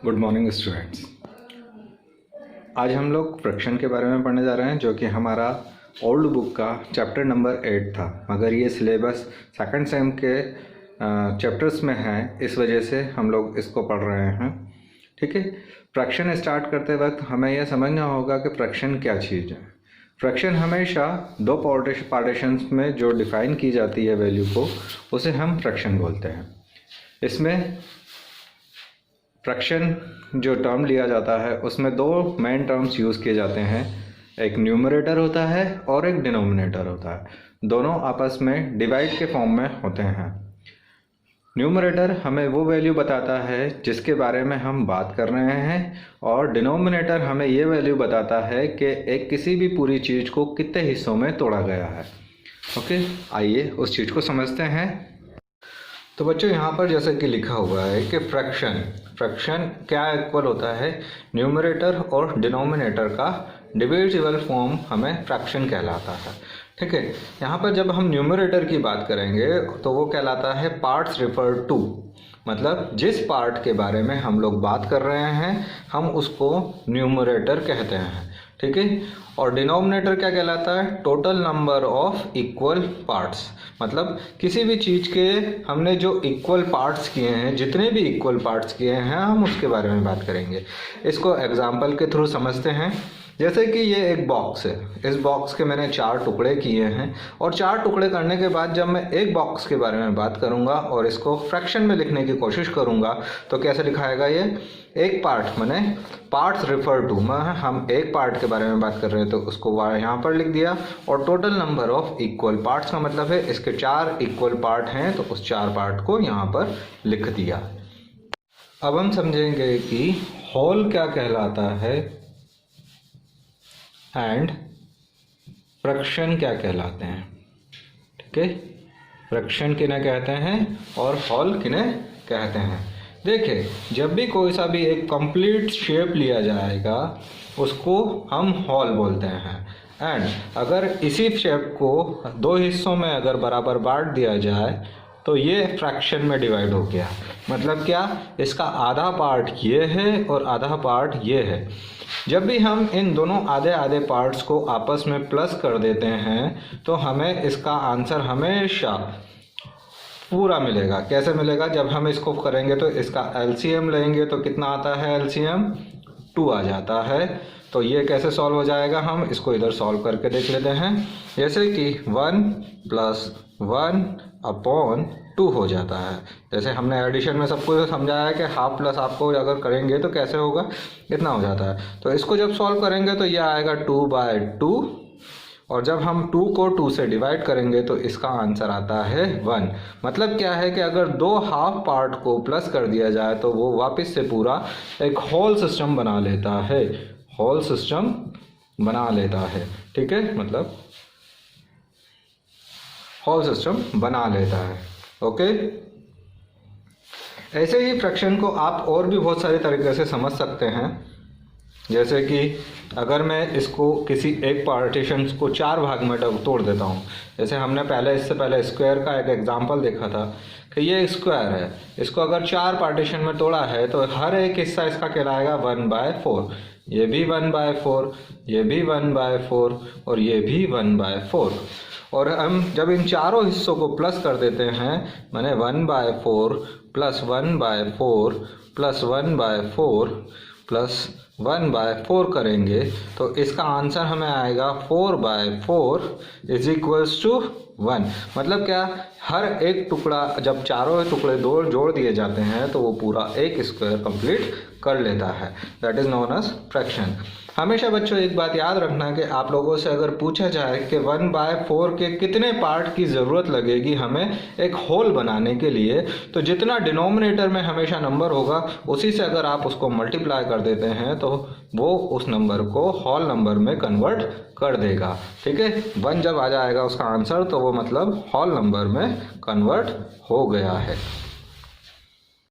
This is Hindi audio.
Good morning students. आज हम लोग फ्रैक्शन के बारे में पढ़ने जा रहे हैं, जो कि हमारा ओल्ड बुक का चैप्टर नंबर 8 था, मगर ये सिलेबस सेकंड सेम के चैप्टर्स में है, इस वजह से हम लोग इसको पढ़ रहे हैं। ठीक है, फ्रैक्शन स्टार्ट करते वक्त हमें यह समझना होगा कि फ्रैक्शन क्या चीज़ है। फ्रैक्शन हमेशा दो पार्टीशंस में जो डिफ़ाइन की जाती है वैल्यू को, उसे हम फ्रैक्शन बोलते हैं। इसमें फ्रैक्शन जो टर्म लिया जाता है उसमें दो मेन टर्म्स यूज़ किए जाते हैं, एक न्यूमरेटर होता है और एक डिनोमिनेटर होता है। दोनों आपस में डिवाइड के फॉर्म में होते हैं। न्यूमरेटर हमें वो वैल्यू बताता है जिसके बारे में हम बात कर रहे हैं, और डिनोमिनेटर हमें ये वैल्यू बताता है कि एक किसी भी पूरी चीज़ को कितने हिस्सों में तोड़ा गया है। ओके, आइए उस चीज़ को समझते हैं। तो बच्चों, यहाँ पर जैसे कि लिखा हुआ है कि फ्रैक्शन क्या इक्वल होता है, न्यूमरेटर और डिनोमिनेटर का डिविजिबल फॉर्म हमें फ्रैक्शन कहलाता है। ठीक है, यहाँ पर जब हम न्यूमरेटर की बात करेंगे तो वो कहलाता है पार्ट्स रिफर टू, मतलब जिस पार्ट के बारे में हम लोग बात कर रहे हैं हम उसको न्यूमरेटर कहते हैं। ठीक है, और डिनोमिनेटर क्या कहलाता है, total number of equal parts, मतलब किसी भी चीज़ के हमने जो इक्वल पार्ट्स किए हैं, जितने भी इक्वल पार्ट्स किए हैं हम उसके बारे में बात करेंगे। इसको एग्जांपल के थ्रू समझते हैं। जैसे कि ये एक बॉक्स है, इस बॉक्स के मैंने 4 टुकड़े किए हैं, और 4 टुकड़े करने के बाद जब मैं एक बॉक्स के बारे में बात करूंगा और इसको फ्रैक्शन में लिखने की कोशिश करूंगा तो कैसे लिखाएगा ये, एक पार्ट माने पार्ट्स रिफर टू, हम एक पार्ट के बारे में बात कर रहे हैं तो उसको यहाँ पर लिख दिया, और total number of equal parts का मतलब है इसके 4 इक्वल पार्ट हैं तो उस 4 पार्ट को यहाँ पर लिख दिया। अब हम समझेंगे कि होल क्या कहलाता है एंड फ्रैक्शन क्या कहलाते हैं। ठीक है, फ्रैक्शन किन्हें कहते हैं और होल किन्हें कहते हैं। देखिए, जब भी कोई सा भी एक कंप्लीट शेप लिया जाएगा उसको हम होल बोलते हैं, एंड अगर इसी शेप को 2 हिस्सों में अगर बराबर बांट दिया जाए तो ये फ्रैक्शन में डिवाइड हो गया। मतलब क्या, इसका आधा पार्ट ये है और आधा पार्ट ये है। जब भी हम इन दोनों आधे आधे पार्ट्स को आपस में प्लस कर देते हैं तो हमें इसका आंसर हमेशा पूरा मिलेगा। कैसे मिलेगा, जब हम इसको करेंगे तो इसका एलसीएम लेंगे तो कितना आता है, एलसीएम 2 आ जाता है। तो ये कैसे सॉल्व हो जाएगा, हम इसको इधर सॉल्व करके देख लेते हैं। जैसे कि 1 + 1/2 हो जाता है। जैसे हमने एडिशन में सबको समझाया है कि हाफ प्लस आपको अगर करेंगे तो कैसे होगा, इतना हो जाता है। तो इसको जब सॉल्व करेंगे तो ये आएगा 2/2, और जब हम 2 को 2 से डिवाइड करेंगे तो इसका आंसर आता है 1। मतलब क्या है कि अगर 2 हाफ पार्ट को प्लस कर दिया जाए तो वो वापस से पूरा एक होल सिस्टम बना लेता है, होल सिस्टम बना लेता है। ठीक है, मतलब होल सिस्टम बना लेता है। ओके, ऐसे ही फ्रैक्शन को आप और भी बहुत सारे तरीके से समझ सकते हैं। जैसे कि अगर मैं इसको किसी एक पार्टीशन को 4 भाग में तोड़ देता हूँ, जैसे हमने इससे पहले स्क्वायर का एक एग्जांपल देखा था कि ये स्क्वायर है, इसको अगर 4 पार्टीशन में तोड़ा है तो हर एक हिस्सा इसका कहलाएगा 1/4, ये भी 1/4, ये भी 1/4 और ये भी 1/4। और हम जब इन चारों हिस्सों को प्लस कर देते हैं, माने 1/4 + 1/4 + 1/4 + 1/4 करेंगे तो इसका आंसर हमें आएगा 4/4 = 1। मतलब क्या, हर एक टुकड़ा जब चारों टुकड़े जोड़ दिए जाते हैं तो वो पूरा एक स्क्वायर कंप्लीट कर लेता है। That is known as fraction. हमेशा बच्चों एक बात याद रखना कि आप लोगों से अगर पूछा जाए कि 1/4 के कितने पार्ट की ज़रूरत लगेगी हमें एक होल बनाने के लिए, तो जितना डिनोमिनेटर में हमेशा नंबर होगा उसी से अगर आप उसको मल्टीप्लाई कर देते हैं तो वो उस नंबर को होल नंबर में कन्वर्ट कर देगा। ठीक है, 1 जब आ जाएगा उसका आंसर तो वो मतलब होल नंबर में कन्वर्ट हो गया है।